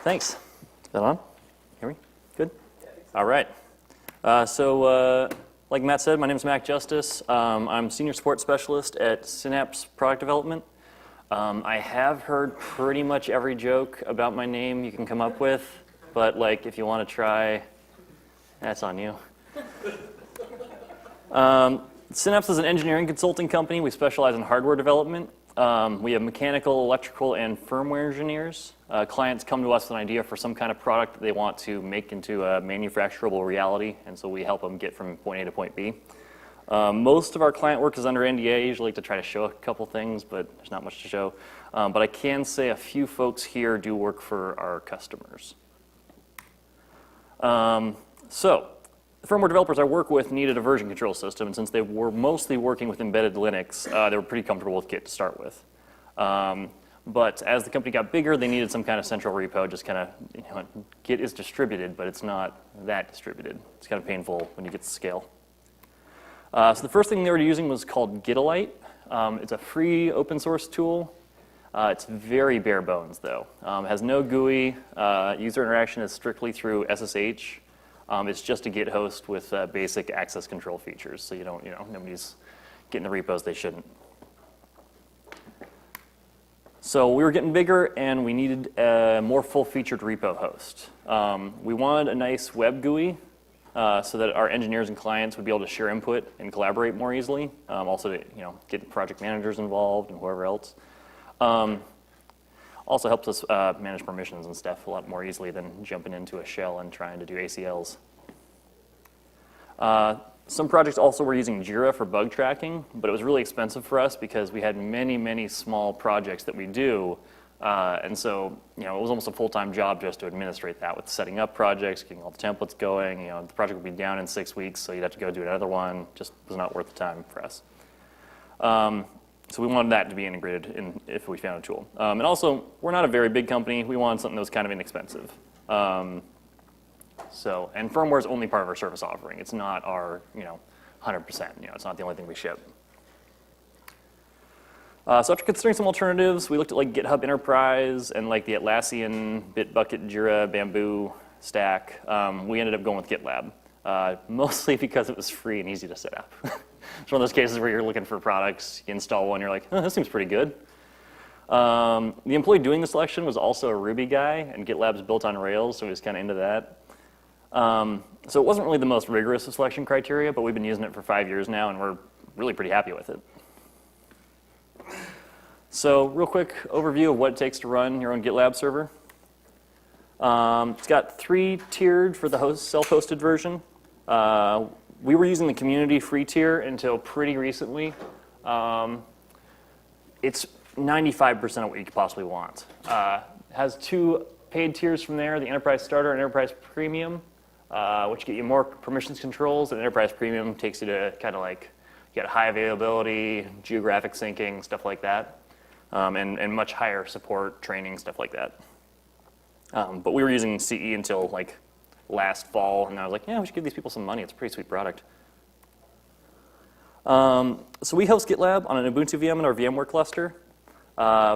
Thanks. Is that on? Hear me? Good? All right. Like Matt said, my name is Mac Justice. I'm Senior Support Specialist at Synapse Product Development. I have heard pretty much every joke about my name you can come up with, but like if you want to try, that's on you. Synapse is an engineering consulting company. We specialize in hardware development. We have mechanical, electrical, and firmware engineers. Clients come to us with an idea for some kind of product that they want to make into a manufacturable reality, and so we help them get from point A to point B. Most of our client work is under NDA. I usually like to try to show a couple things, but there's not much to show. But I can say a few folks here do work for our customers. The firmware developers I work with needed a version control system, and since they were mostly working with embedded Linux, they were pretty comfortable with Git to start with. But as the company got bigger, they needed some kind of central repo, just kind of, Git is distributed, but it's not that distributed. It's kind of painful when you get to scale. So the first thing they were using was called Gitlab. It's a free open source tool. It's very bare bones, though. It has no GUI. User interaction is strictly through SSH. It's just a Git host with basic access control features, so you don't, nobody's getting the repos they shouldn't. So we were getting bigger, and we needed a more full-featured repo host. We wanted a nice web GUI so that our engineers and clients would be able to share input and collaborate more easily. Also to get project managers involved and whoever else. Also helps us manage permissions and stuff a lot more easily than jumping into a shell and trying to do ACLs. Some projects also were using Jira for bug tracking, but it was really expensive for us because we had many, many small projects that we do. And so, it was almost a full-time job just to administrate that with setting up projects, getting all the templates going. The project would be down in 6 weeks, so you'd have to go do another one. Just was not worth the time for us. So we wanted that to be integrated in if we found a tool. And also, we're not a very big company. We wanted something that was kind of inexpensive. And firmware is only part of our service offering. It's not our, 100%. It's not the only thing we ship. So after considering some alternatives, we looked at like GitHub Enterprise and like the Atlassian, Bitbucket, Jira, Bamboo stack. We ended up going with Gitlab, mostly because it was free and easy to set up. It's one of those cases where you're looking for products, you install one, you're like, oh, this seems pretty good. The employee doing the selection was also a Ruby guy, and GitLab's built on Rails, so he was kind of into that. So it wasn't really the most rigorous of selection criteria, but we've been using it for 5 years now, and we're really pretty happy with it. So real quick overview of what it takes to run your own GitLab server. It's got 3-tiered for the self-hosted version. We were using the community free tier until pretty recently. It's 95% of what you could possibly want. It has 2 paid tiers from there, the Enterprise Starter and Enterprise Premium, which get you more permissions controls, and Enterprise Premium takes you to kind of like get high availability, geographic syncing, stuff like that, and much higher support, training, stuff like that. But we were using CE until like last fall, and I was like, yeah, we should give these people some money. It's a pretty sweet product. So we host GitLab on an Ubuntu VM in our VMware cluster,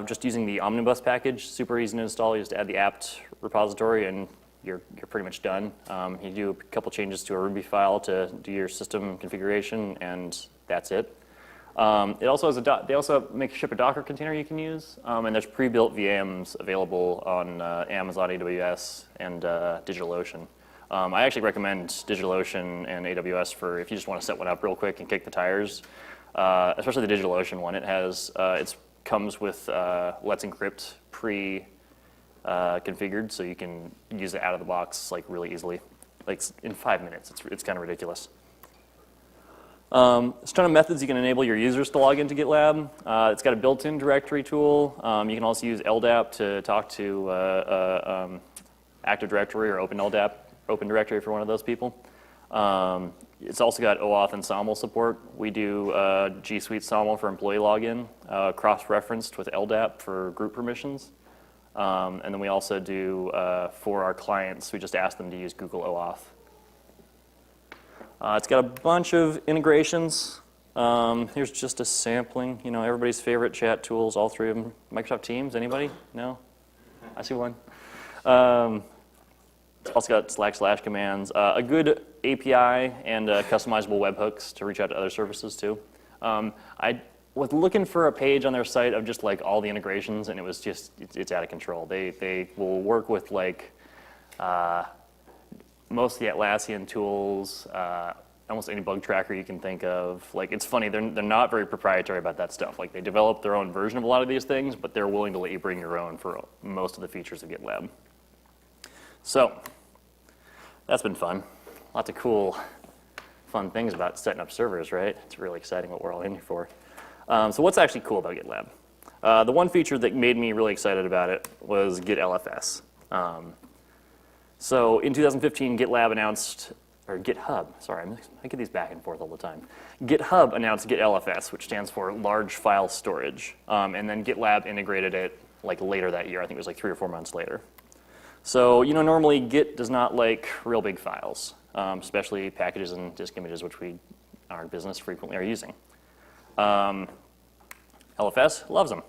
just using the Omnibus package. Super easy to install. You just add the apt repository, and you're pretty much done. You do a couple changes to a Ruby file to do your system configuration, and that's it. It also has they also ship a Docker container you can use, and there's pre-built VMs available on Amazon AWS and DigitalOcean. I actually recommend DigitalOcean and AWS for if you just want to set one up real quick and kick the tires, especially the DigitalOcean one. It has comes with Let's Encrypt configured, so you can use it out of the box like really easily, like in 5 minutes. It's kind of ridiculous. There's a ton of methods you can enable your users to log into GitLab. It's got a built-in directory tool. You can also use LDAP to talk to Active Directory or Open Directory for one of those people. It's also got OAuth and SAML support. We do G Suite SAML for employee login, cross-referenced with LDAP for group permissions. And then we also do, for our clients, we just ask them to use Google OAuth. It's got a bunch of integrations. Here's just a sampling. Everybody's favorite chat tools, all 3 of them. Microsoft Teams, anybody? No? I see one. It's also got // commands, a good API, and customizable webhooks to reach out to other services too. I was looking for a page on their site of just like all the integrations, and it was just, it's out of control. They will work with like most of the Atlassian tools, almost any bug tracker you can think of. Like, it's funny, they're not very proprietary about that stuff. Like, they develop their own version of a lot of these things, but they're willing to let you bring your own for most of the features of GitLab. So, that's been fun. Lots of cool, fun things about setting up servers, right? It's really exciting what we're all in here for. So what's actually cool about GitLab? The one feature that made me really excited about it was GitLFS. So in 2015, GitLab announced, or GitHub, sorry, I get these back and forth all the time. GitHub announced GitLFS, which stands for Large File Storage. And then GitLab integrated it like later that year. I think it was like 3 or 4 months later. So, you know, normally Git does not like real big files, especially packages and disk images, which we, our business frequently are using. LFS loves them.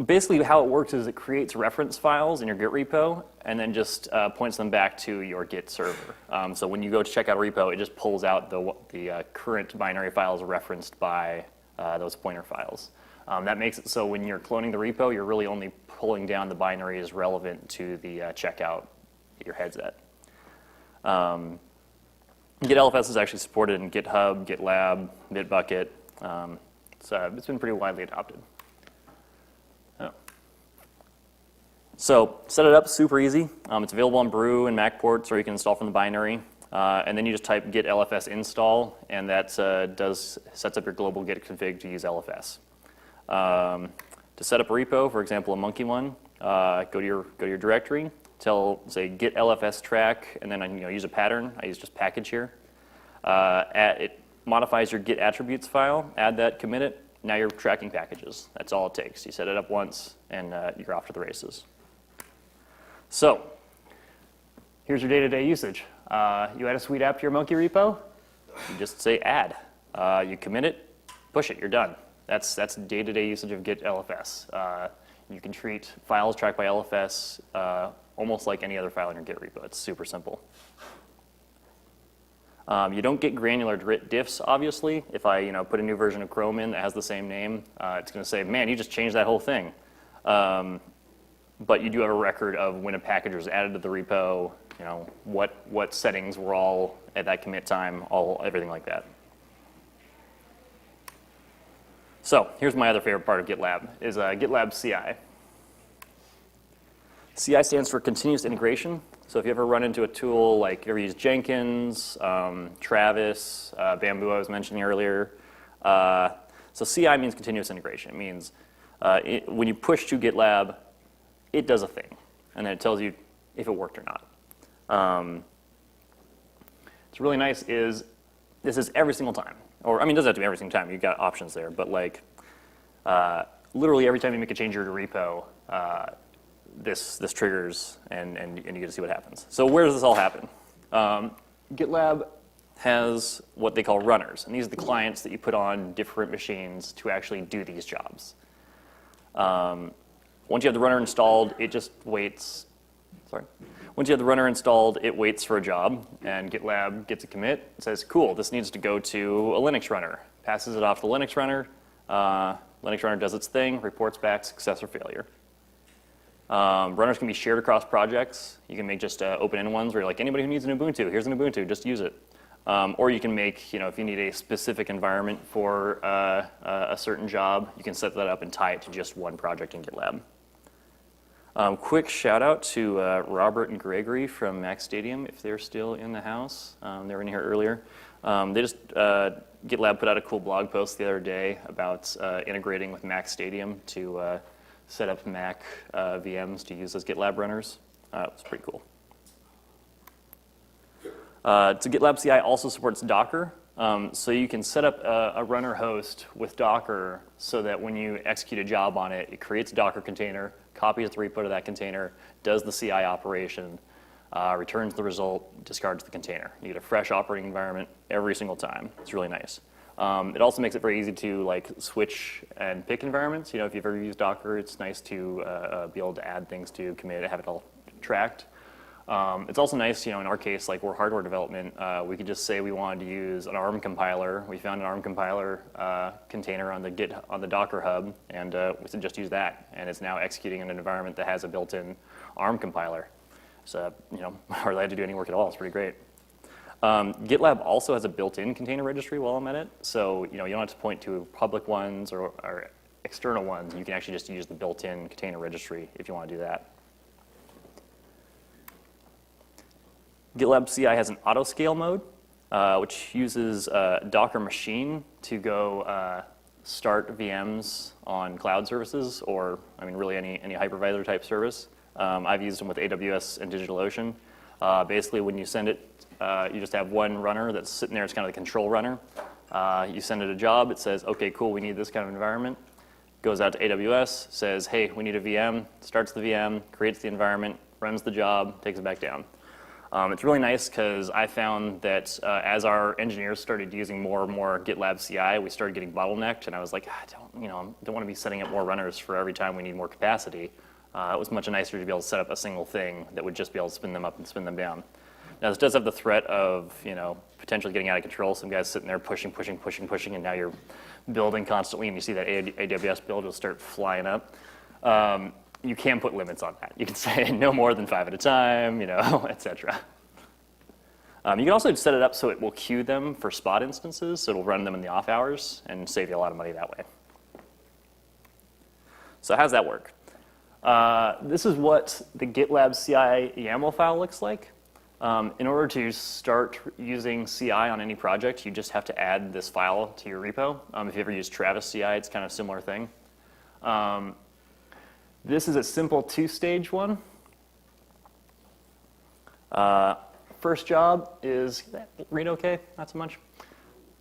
Basically, how it works is it creates reference files in your Git repo and then just points them back to your Git server. So when you go to check out a repo, it just pulls out the current binary files referenced by those pointer files. That makes it so when you're cloning the repo, you're really only pulling down the binaries relevant to the checkout that your head's at. GitLFS is actually supported in GitHub, GitLab, Bitbucket. So it's been pretty widely adopted. So set it up, super easy. It's available on Brew and Mac ports, or you can install from the binary. And then you just type git lfs install, and that sets up your global git config to use LFS. To set up a repo, for example, a monkey one, go to your directory, say git lfs track, and then use a pattern. I use just package here. It modifies your git attributes file, add that, commit it. Now you're tracking packages. That's all it takes. You set it up once, and you're off to the races. So here's your day-to-day usage. You add a sweet app to your monkey repo, you just say add. You commit it, push it, you're done. That's day-to-day usage of Git LFS. You can treat files tracked by LFS almost like any other file in your Git repo. It's super simple. You don't get granular diffs, obviously. If I put a new version of Chrome in that has the same name, it's going to say, man, you just changed that whole thing. But you do have a record of when a package was added to the repo, what settings were all at that commit time, everything like that. So here's my other favorite part of GitLab, is GitLab CI. CI stands for continuous integration. So if you ever run into a tool, like if you ever use Jenkins, Travis, Bamboo I was mentioning earlier. So CI means continuous integration. It means when you push to GitLab, it does a thing, and then it tells you if it worked or not. What's really nice is this is every single time. Or, I mean, it doesn't have to be every single time. You've got options there. But, like, literally every time you make a change to your repo, this triggers, and you get to see what happens. So where does this all happen? GitLab has what they call runners. And these are the clients that you put on different machines to actually do these jobs. Once you have the runner installed, it just waits. Once you have the runner installed, it waits for a job, and GitLab gets a commit. It says, cool, this needs to go to a Linux runner. Passes it off to the Linux runner. Linux runner does its thing, reports back success or failure. Runners can be shared across projects. You can make just open-end ones where you're like, anybody who needs an Ubuntu, here's an Ubuntu, just use it. Or you can make, if you need a specific environment for a certain job, you can set that up and tie it to just one project in GitLab. Quick shout out to Robert and Gregory from Mac Stadium, if they're still in the house. They were in here earlier. GitLab put out a cool blog post the other day about integrating with Mac Stadium to set up Mac VMs to use as GitLab runners. It was pretty cool. So GitLab CI also supports Docker. So you can set up a runner host with Docker so that when you execute a job on it, it creates a Docker container, copies the repo to that container, does the CI operation, returns the result, discards the container. You get a fresh operating environment every single time. It's really nice. It also makes it very easy to like switch and pick environments. You know, if you've ever used Docker, it's nice to be able to add things to commit, have it all tracked. It's also nice, you know, in our case, like we're hardware development, we could just say we wanted to use an ARM compiler. We found an ARM compiler container on the Docker hub, and we said just use that, and it's now executing in an environment that has a built-in ARM compiler. So, you know, hardly had to do any work at all. It's pretty great. Gitlab also has a built-in container registry while I'm at it, so you know, you don't have to point to public ones or external ones. You can actually just use the built-in container registry if you want to do that. Gitlab CI has an auto-scale mode, which uses Docker machine to go start VMs on cloud services, or I mean, really any hypervisor type service. I've used them with AWS and DigitalOcean. Basically, when you send it, you just have one runner that's sitting there. It's kind of the control runner. You send it a job. It says, OK, cool, we need this kind of environment. Goes out to AWS, says, hey, we need a VM, starts the VM, creates the environment, runs the job, takes it back down. It's really nice because I found that as our engineers started using more and more GitLab CI, we started getting bottlenecked, and I was like, I don't want to be setting up more runners for every time we need more capacity. It was much nicer to be able to set up a single thing that would just be able to spin them up and spin them down. Now this does have the threat of, you know, potentially getting out of control. Some guys sitting there pushing, and now you're building constantly, and you see that AWS build will start flying up. You can put limits on that. You can say no more than 5 at a time, you know, etc. You can also set it up so it will queue them for spot instances, so it'll run them in the off hours and save you a lot of money that way. So how does that work? This is what the GitLab CI YAML file looks like. In order to start using CI on any project, you just have to add this file to your repo. If you ever use Travis CI, it's kind of a similar thing. This is a simple two-stage one. First job is, read okay? Not so much.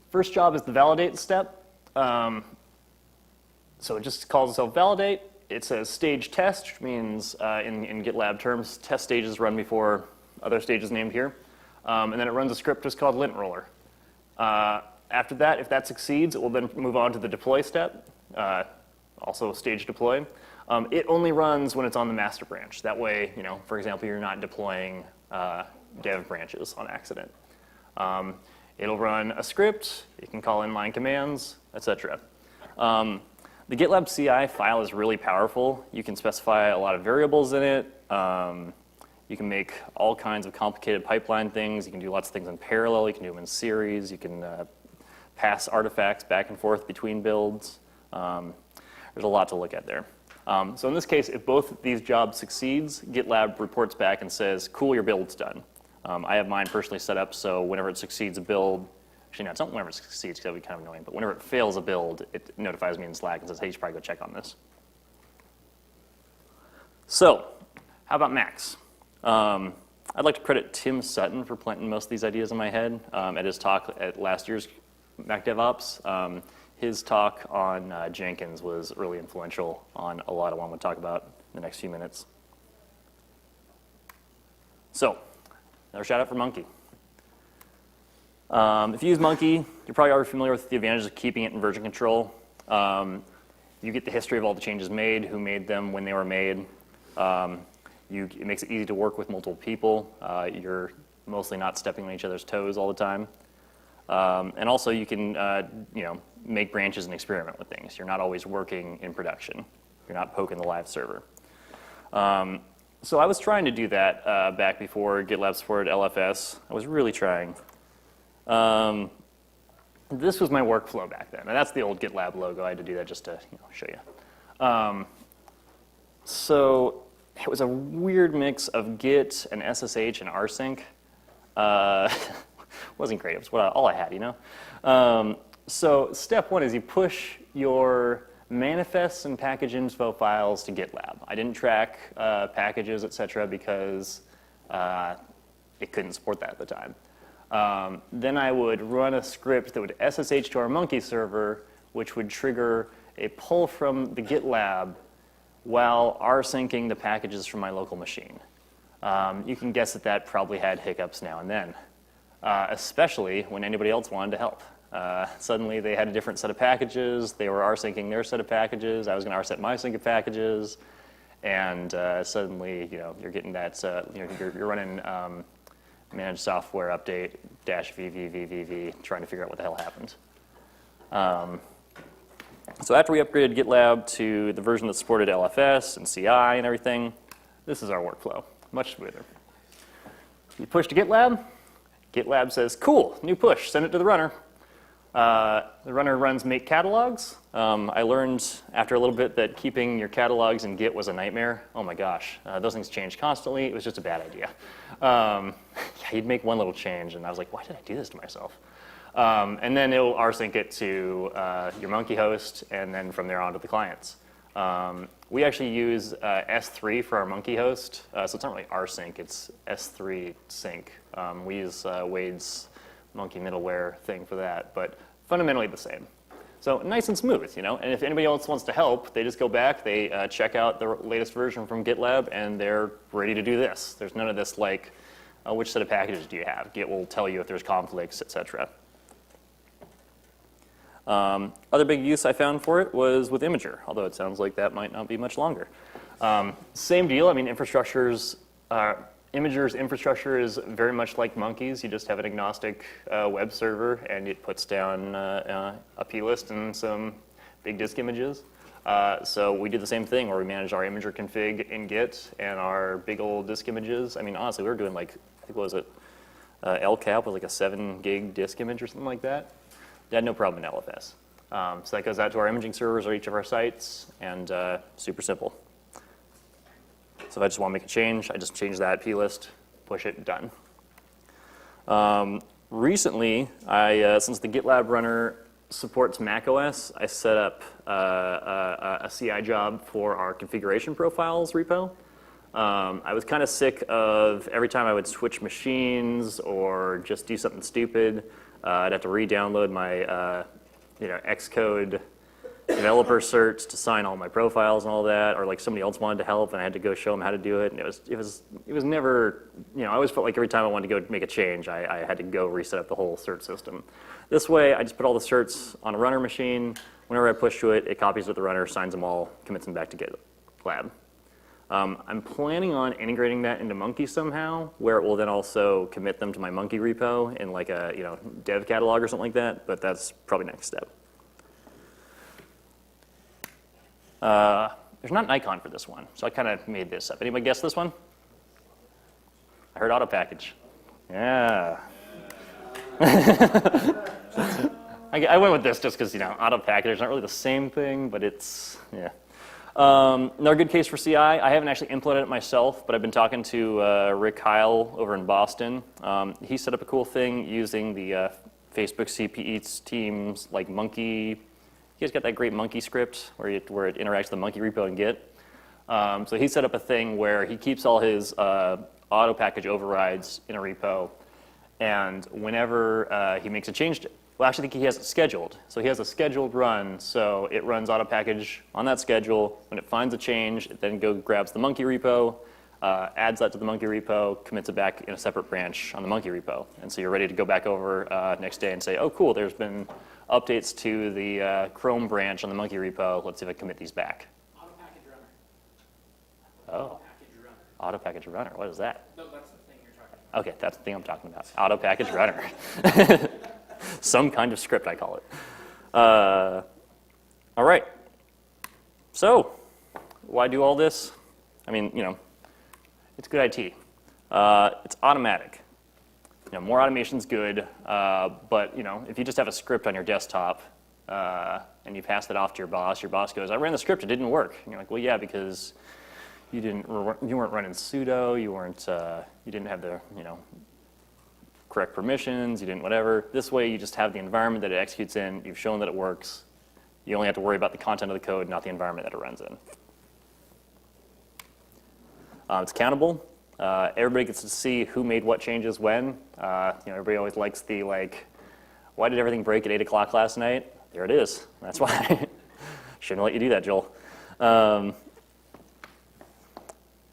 First job is the validate step. So it just calls itself validate. It says stage test, which means in GitLab terms, test stages run before other stages named here. And then it runs a script just called lint roller. After that, if that succeeds, it will then move on to the deploy step, also stage deploy. It only runs when it's on the master branch. That way, you know, for example, you're not deploying dev branches on accident. It'll run a script. You can call inline commands, etc. The GitLab CI file is really powerful. You can specify a lot of variables in it. You can make all kinds of complicated pipeline things. You can do lots of things in parallel. You can do them in series. You can pass artifacts back and forth between builds. There's a lot to look at there. So in this case, if both of these jobs succeeds, GitLab reports back and says, cool, your build's done. I have mine personally set up so whenever it succeeds a build, actually no, it's not whenever it succeeds because that would be kind of annoying, but whenever it fails a build, it notifies me in Slack and says, hey, you should probably go check on this. So how about Max? I'd like to credit Tim Sutton for planting most of these ideas in my head at his talk at last year's MacDevOps. His talk on Jenkins was really influential on a lot of what I'm going to talk about in the next few minutes. So, another shout out for Monkey. If you use Monkey, you're probably already familiar with the advantages of keeping it in version control. You get the history of all the changes made, who made them, when they were made. It makes it easy to work with multiple people. You're mostly not stepping on each other's toes all the time. And also you can make branches and experiment with things. You're not always working in production. You're not poking the live server. So I was trying to do that back before GitLab supported LFS. I was really trying. This was my workflow back then. And that's the old GitLab logo. I had to do that just to show you. So it was a weird mix of Git and SSH and rsync. Wasn't great. It was all I had, So step one is you push your manifests and package info files to GitLab. I didn't track packages, etc., because it couldn't support that at the time. Then I would run a script that would SSH to our Monkey server, which would trigger a pull from the GitLab while rsyncing the packages from my local machine. You can guess that probably had hiccups now and then, especially when anybody else wanted to help. Suddenly they had a different set of packages. They were rsyncing their set of packages. I was going to rset my sync of packages. And suddenly, you're getting that, you're running managed software update -VVVVV, trying to figure out what the hell happened. So after we upgraded GitLab to the version that supported LFS and CI and everything, this is our workflow, much smoother. You push to GitLab. GitLab says, cool, new push, send it to the runner. The runner runs make catalogs. I learned after a little bit that keeping your catalogs in Git was a nightmare. Oh my gosh, those things change constantly. It was just a bad idea. Yeah, you'd make one little change, and I was like, why did I do this to myself? And then it'll rsync it to your monkey host, and then from there on to the clients. We actually use S3 for our monkey host, so it's not really rsync, it's S3 sync. We use Wade's monkey middleware thing for that, but fundamentally the same. So nice and smooth, and if anybody else wants to help, they just go back, they check out the latest version from GitLab, and they're ready to do this. There's none of this like, which set of packages do you have? Git will tell you if there's conflicts, etc. Other big use I found for it was with Imager, although it sounds like that might not be much longer. Same deal, I mean, Imager's infrastructure is very much like Monkey's. You just have an agnostic web server, and it puts down a plist and some big disk images. So we do the same thing where we manage our Imager config in Git and our big old disk images. I mean, honestly, we were doing like, I think, what was it? LCAP was like a 7 gig disk image or something like that. They had no problem in LFS. So that goes out to our imaging servers or each of our sites, and super simple. So if I just want to make a change, I just change that plist, push it, done. Recently, since the GitLab runner supports macOS, I set up a CI job for our configuration profiles repo. I was kind of sick of every time I would switch machines or just do something stupid, I'd have to re-download my Xcode developer certs to sign all my profiles and all that, or like somebody else wanted to help and I had to go show them how to do it, and it was never, I always felt like every time I wanted to go make a change, I had to go reset up the whole cert system. This way, I just put all the certs on a runner machine. Whenever I push to it, it copies it to the runner, signs them all, commits them back to GitLab. I'm planning on integrating that into Monkey somehow, where it will then also commit them to my Monkey repo in like a dev catalog or something like that, but that's probably next step. There's not an icon for this one, so I kind of made this up. Anybody guess this one? I heard auto package. Yeah. I went with this just because auto package is not really the same thing, but it's another good case for CI. I haven't actually implemented it myself, but I've been talking to Rick Heil over in Boston. He set up a cool thing using the Facebook CPE team's like Monkey. He has got that great Monkey script where it interacts with the Monkey repo in Git. So he set up a thing where he keeps all his auto package overrides in a repo, and whenever he makes a change, well, actually, I think he has it scheduled. So he has a scheduled run, so it runs auto package on that schedule. When it finds a change, it then grabs the Monkey repo, adds that to the Monkey repo, commits it back in a separate branch on the Monkey repo. And so you're ready to go back over next day and say, oh, cool, there's been updates to the Chrome branch on the Monkey repo. Let's see if I commit these back. Auto package runner. Oh. Auto package runner. What is that? No, that's the thing you're talking about. Okay, that's the thing I'm talking about. Auto package runner. Some kind of script, I call it. All right. So, why do all this? I mean, it's good IT. It's automatic. More automation's good, but if you just have a script on your desktop and you pass that off to your boss goes, I ran the script, it didn't work. And you're like, well, yeah, because you weren't running sudo, you didn't have the correct permissions, you didn't whatever. This way, you just have the environment that it executes in. You've shown that it works. You only have to worry about the content of the code, not the environment that it runs in. It's accountable. Everybody gets to see who made what changes when. Everybody always likes the why did everything break at 8 o'clock last night? There it is. That's why. Shouldn't let you do that, Joel.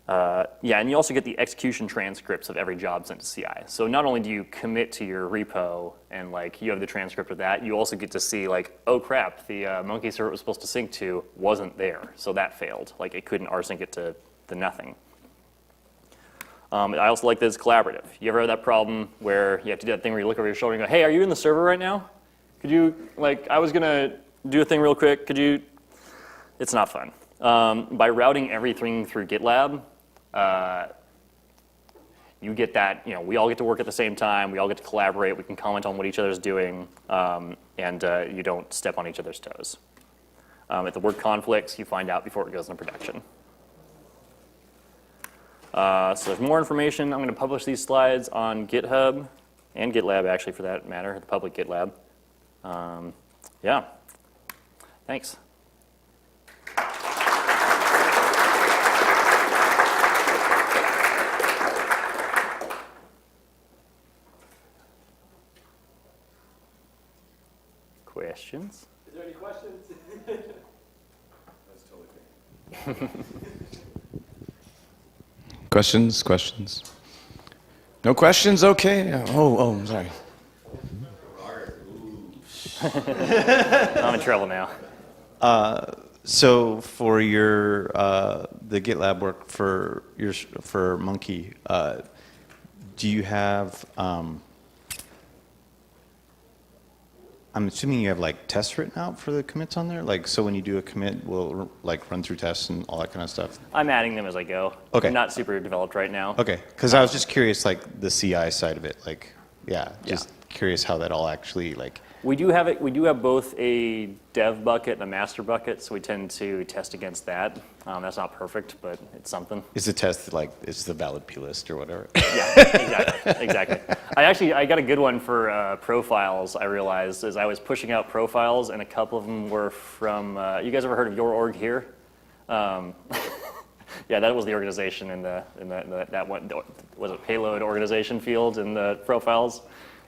Yeah, and you also get the execution transcripts of every job sent to CI. So not only do you commit to your repo and like you have the transcript of that, you also get to see like, oh crap, the monkey server it was supposed to sync to wasn't there, so that failed. Like it couldn't rsync it to nothing. I also like that it's collaborative. You ever have that problem where you have to do that thing where you look over your shoulder and go, hey, are you in the server right now? Could you, like, I was gonna do a thing real quick, could you? It's not fun. By routing everything through Gitlab, you get that, you know, we all get to work at the same time, we all get to collaborate, we can comment on what each other's doing, and you don't step on each other's toes. If the work conflicts, you find out before it goes into production. So there's more information. I'm going to publish these slides on GitHub and GitLab, actually, for that matter, the public GitLab. Yeah, thanks. Questions? Is there any questions? That's totally fair. Questions? No questions? Okay. I'm sorry. I'm in trouble now. So for your the GitLab work for Monkey, do you have? I'm assuming you have like tests written out for the commits on there. Like, so when you do a commit, will like run through tests and all that kind of stuff. I'm adding them as I go. Okay. I'm not super developed right now. Okay, because I was just curious, like the CI side of it, like, yeah, just curious how that all actually like. We do have it. We do have both a dev bucket and a master bucket, so we tend to test against that. That's not perfect, but it's something. Is the test like it's the valid plist or whatever? Yeah, exactly. I got a good one for profiles. I realized as I was pushing out profiles, and a couple of them were from. You guys ever heard of Your Org Here? Yeah, that was the organization in that one. Was it payload organization field in the profiles?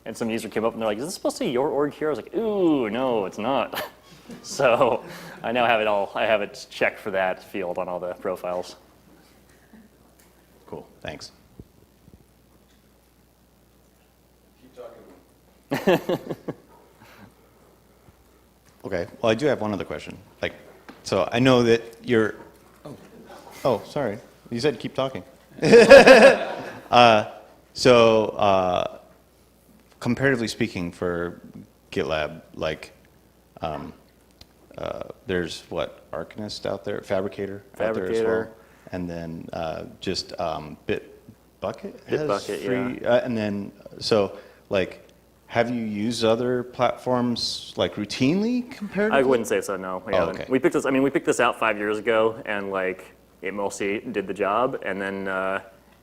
And some user came up and they're like, is this supposed to be Your Org Here? I was like, ooh, no, it's not. So I now have it all. I have it checked for that field on all the profiles. Cool, thanks. Keep talking. Okay, well, I do have one other question. Like, so I know that you're. Oh, sorry. You said keep talking. Comparatively speaking, for GitLab, like, there's what Arcanist out there, Fabricator out there as well, and then just Bitbucket has Bitbucket, free, and then so like, have you used other platforms like routinely comparatively? I wouldn't say so. No, we haven't. Okay. We picked this. I mean, we picked this out 5 years ago, and like it mostly did the job, and then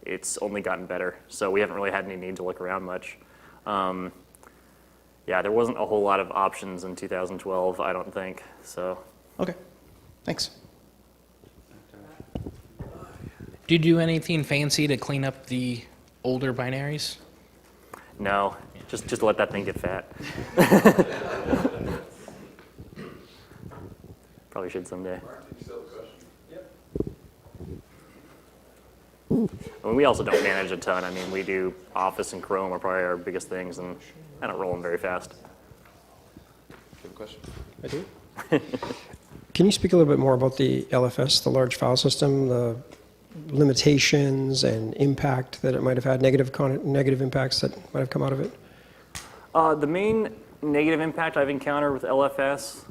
it's only gotten better. So we haven't really had any need to look around much. Yeah, there wasn't a whole lot of options in 2012, I don't think, so. Okay, thanks. Do you do anything fancy to clean up the older binaries? No, just let that thing get fat. Probably should someday. I mean, we also don't manage a ton. I mean, we do Office and Chrome are probably our biggest things, and I don't roll them very fast. You have a question? I do. Can you speak a little bit more about the LFS, the large file system, the limitations and impact that it might have had, negative impacts that might have come out of it? The main negative impact I've encountered with LFS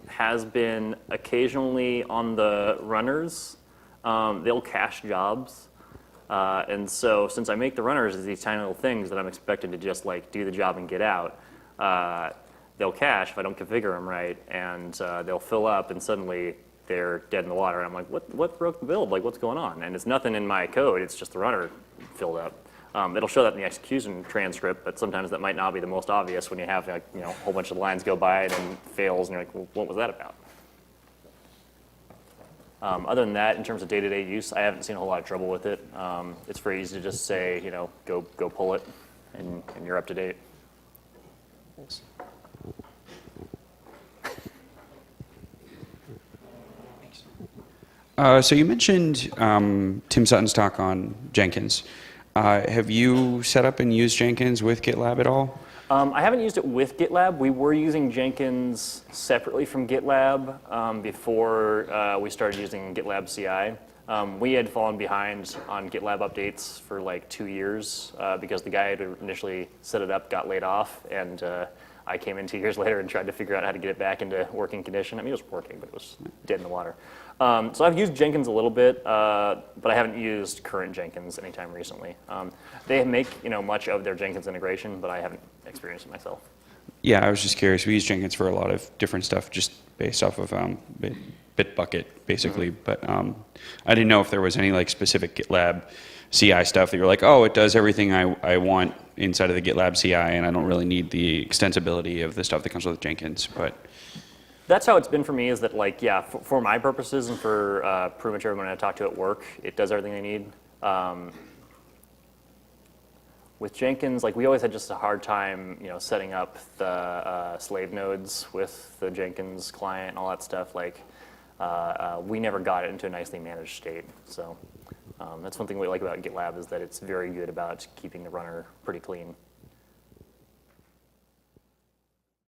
has been occasionally on the runners. They'll cache jobs. And so since I make the runners as these tiny little things that I'm expected to just like do the job and get out, they'll cache if I don't configure them right, and they'll fill up, and suddenly they're dead in the water. And I'm like, what broke the build? Like, what's going on? And it's nothing in my code. It's just the runner filled up. It'll show that in the execution transcript, but sometimes that might not be the most obvious when you have like, a whole bunch of lines go by and then fails, and you're like, well, what was that about? Other than that, in terms of day-to-day use, I haven't seen a whole lot of trouble with it. It's very easy to just say, go pull it, and you're up to date. Thanks. So you mentioned Tim Sutton's talk on Jenkins. Have you set up and used Jenkins with GitLab at all? I haven't used it with GitLab. We were using Jenkins separately from GitLab before we started using GitLab CI. We had fallen behind on GitLab updates for like 2 years because the guy who initially set it up got laid off, and I came in 2 years later and tried to figure out how to get it back into working condition. I mean, it was working, but it was dead in the water. So I've used Jenkins a little bit, but I haven't used current Jenkins anytime recently. They make much of their Jenkins integration, but I haven't experienced it myself. Yeah, I was just curious. We use Jenkins for a lot of different stuff, just based off of Bitbucket, basically. But I didn't know if there was any like specific GitLab CI stuff that you're like, oh, it does everything I want inside of the GitLab CI, and I don't really need the extensibility of the stuff that comes with Jenkins. But that's how it's been for me, is that like, yeah, for my purposes and for pretty much everyone I talk to at work, it does everything they need. With Jenkins, like we always had just a hard time, setting up the slave nodes with the Jenkins client and all that stuff. Like, we never got it into a nicely managed state. So that's one thing we like about GitLab, is that it's very good about keeping the runner pretty clean.